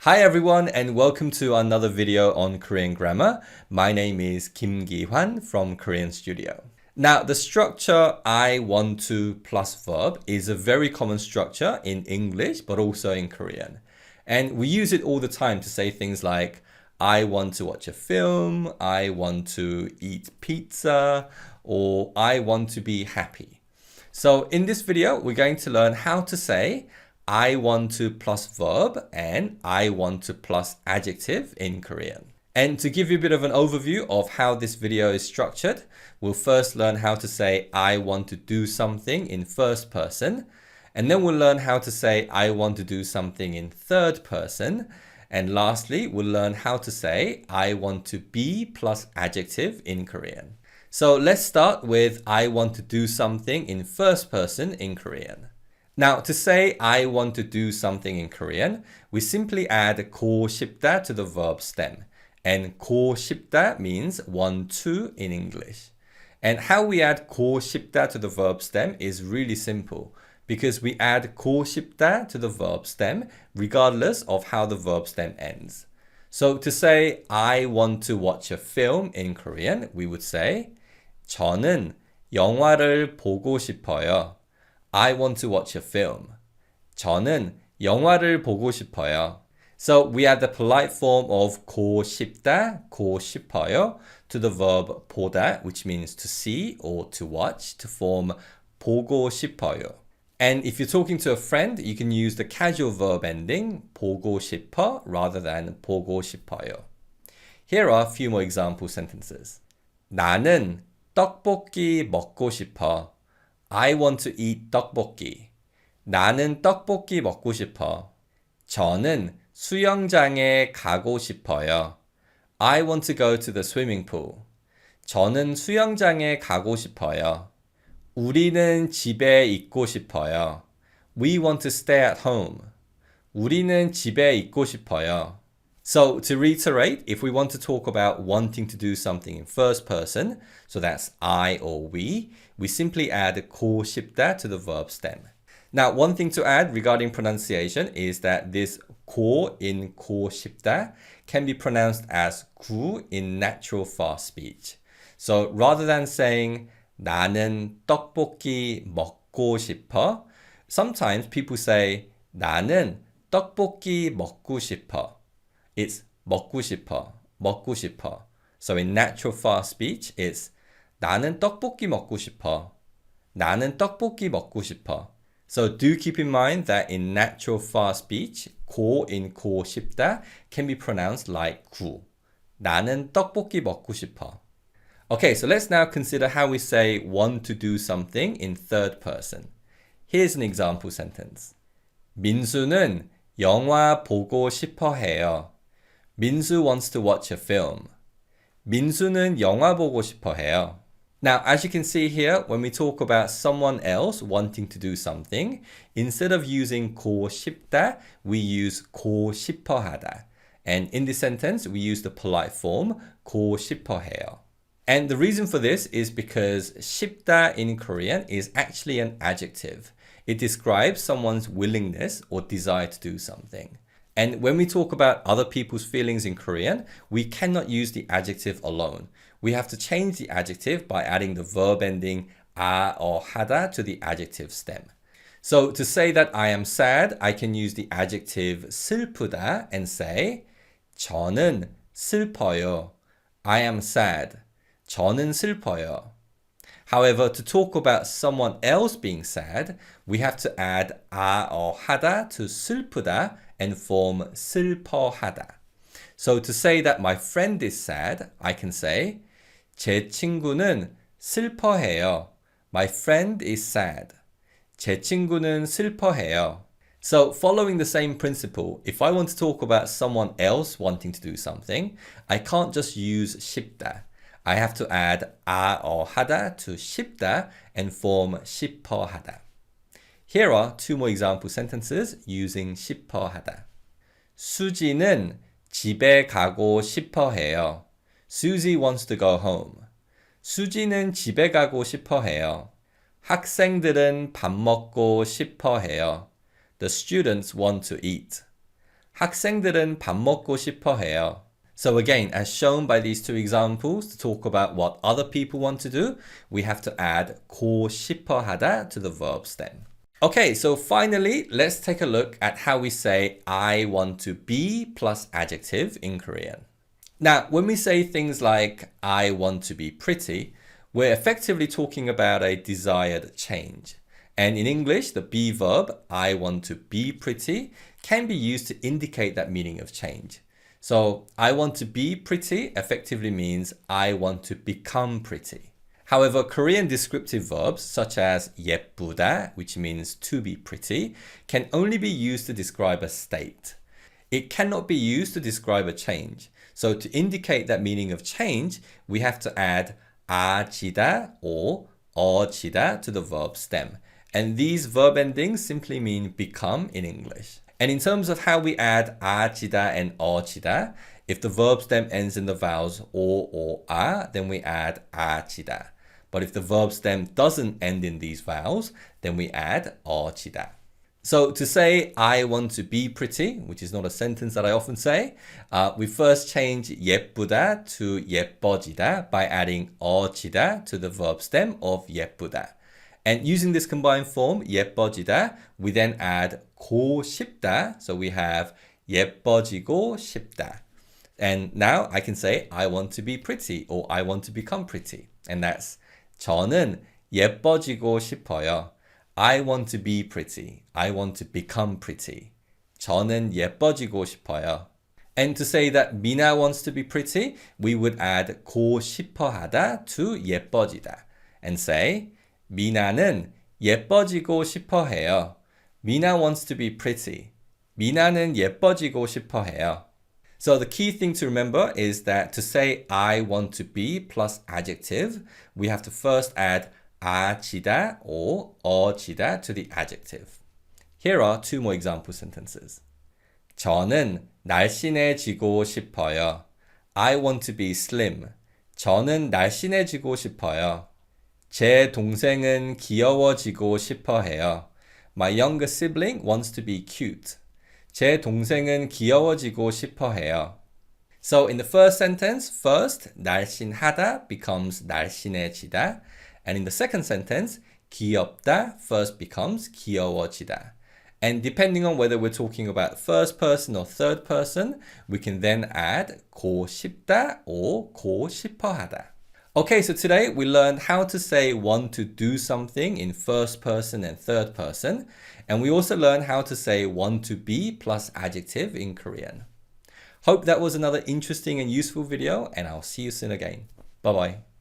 Hi everyone and welcome to another video on Korean grammar. My name is Kim Gi-hwan from Korean Studio. Now the structure I want to plus verb is a very common structure in English but also in Korean. And we use it all the time to say things like I want to watch a film, I want to eat pizza, or I want to be happy. So in this video, we're going to learn how to say I want to plus verb and I want to plus adjective in Korean. And to give you a bit of an overview of how this video is structured, we'll first learn how to say I want to do something in first person. And then we'll learn how to say I want to do something in third person. And lastly, we'll learn how to say I want to be plus adjective in Korean. So let's start with I want to do something in first person in Korean. Now, to say I want to do something in Korean, we simply add 고 싶다 to the verb stem. And 고 싶다 means want to in English. And how we add 고 싶다 to the verb stem is really simple because we add 고 싶다 to the verb stem regardless of how the verb stem ends. So to say I want to watch a film in Korean, we would say 저는 영화를 보고 싶어요. I want to watch a film. 저는 영화를 보고 싶어요. So we add the polite form of 고 싶다, 고 싶어요 to the verb 보다, which means to see or to watch, to form 보고 싶어요. And if you're talking to a friend, you can use the casual verb ending 보고 싶어 rather than 보고 싶어요. Here are a few more example sentences. 나는 떡볶이 먹고 싶어. I want to eat 떡볶이. 나는 떡볶이 먹고 싶어. 저는 수영장에 가고 싶어요. I want to go to the swimming pool. 저는 수영장에 가고 싶어요. 우리는 집에 있고 싶어요. We want to stay at home. 우리는 집에 있고 싶어요. So to reiterate, if we want to talk about wanting to do something in first person, so that's I or we simply add 고 싶다 to the verb stem. Now, one thing to add regarding pronunciation is that this 고 in 고 싶다 can be pronounced as 구 in natural fast speech. So rather than saying 나는 떡볶이 먹고 싶어, sometimes people say 나는 떡볶이 먹고 싶어. It's 먹고 싶어, 먹고 싶어. So in natural fast speech, it's 나는 떡볶이 먹고 싶어. 나는 떡볶이 먹고 싶어. So do keep in mind that in natural fast speech, 고 in 고 싶다 can be pronounced like 구. 나는 떡볶이 먹고 싶어. Okay, so let's now consider how we say want to do something in third person. Here's an example sentence. 민수는 영화 보고 싶어 해요. 민수 wants to watch a film. 민수는 영화 보고 싶어 해요. Now, as you can see here, when we talk about someone else wanting to do something, instead of using 고 싶다, we use 고 싶어 하다. And in this sentence, we use the polite form 고 싶어 해요. And the reason for this is because 싶다 in Korean is actually an adjective. It describes someone's willingness or desire to do something. And when we talk about other people's feelings in Korean, we cannot use the adjective alone. We have to change the adjective by adding the verb ending 아 or 하다 to the adjective stem. So to say that I am sad, I can use the adjective 슬프다 and say 저는 슬퍼요. I am sad. 저는 슬퍼요. However, to talk about someone else being sad, we have to add 아 or 하다 to 슬프다 and form 슬퍼하다. So to say that my friend is sad, I can say 제 친구는 슬퍼해요. My friend is sad. 제 친구는 슬퍼해요. So following the same principle, if I want to talk about someone else wanting to do something, I can't just use 싶다. I have to add 아 or 하다 to 싶다 and form 싶어하다. Here are two more example sentences using 싶어하다. 수지는 집에 가고 싶어 해요. Susie wants to go home. 수지는 집에 가고 싶어 해요. 학생들은 밥 먹고 싶어 해요. The students want to eat. 학생들은 밥 먹고 싶어 해요. So again, as shown by these two examples, to talk about what other people want to do, we have to add 고 싶어 하다 to the verb stem. Okay, so finally, let's take a look at how we say I want to be plus adjective in Korean. Now, when we say things like I want to be pretty, we're effectively talking about a desired change. And in English, the be verb, I want to be pretty, can be used to indicate that meaning of change. So I want to be pretty effectively means I want to become pretty. However, Korean descriptive verbs such as 예쁘다, which means to be pretty, can only be used to describe a state. It cannot be used to describe a change. So to indicate that meaning of change, we have to add 아지다 or 어지다 to the verb stem. And these verb endings simply mean become in English. And in terms of how we add 아지다 and 어지다, if the verb stem ends in the vowels o or a, then we add 아지다. But if the verb stem doesn't end in these vowels, then we add 어지다. So to say I want to be pretty, which is not a sentence that I often say, we first change 예쁘다 to 예뻐지다 by adding 어지다 to the verb stem of 예쁘다. And using this combined form, 예뻐지다, we then add 고 싶다. So we have 예뻐지고 싶다. And now I can say I want to be pretty or I want to become pretty. And that's 저는 예뻐지고 싶어요. I want to be pretty. I want to become pretty. 저는 예뻐지고 싶어요. And to say that 미나 wants to be pretty, we would add 고 싶어 하다 to 예뻐지다. And say 미나는 예뻐지고 싶어 해요. 미나 wants to be pretty. 미나는 예뻐지고 싶어 해요. So the key thing to remember is that to say I want to be plus adjective, we have to first add 아지다 or 어지다 to the adjective. Here are two more example sentences. 저는 날씬해지고 싶어요. I want to be slim. 저는 날씬해지고 싶어요. 제 동생은 귀여워지고 싶어 해요. My younger sibling wants to be cute. 제 동생은 귀여워지고 싶어 해요. So in the first sentence, first, 날씬하다 becomes 날씬해지다. And in the second sentence, 귀엽다 first becomes 귀여워지다. And depending on whether we're talking about first person or third person, we can then add 고 싶다 or 고 싶어 하다. Okay, so today we learned how to say want to do something in first person and third person. And we also learned how to say want to be plus adjective in Korean. Hope that was another interesting and useful video, and I'll see you soon again. Bye-bye.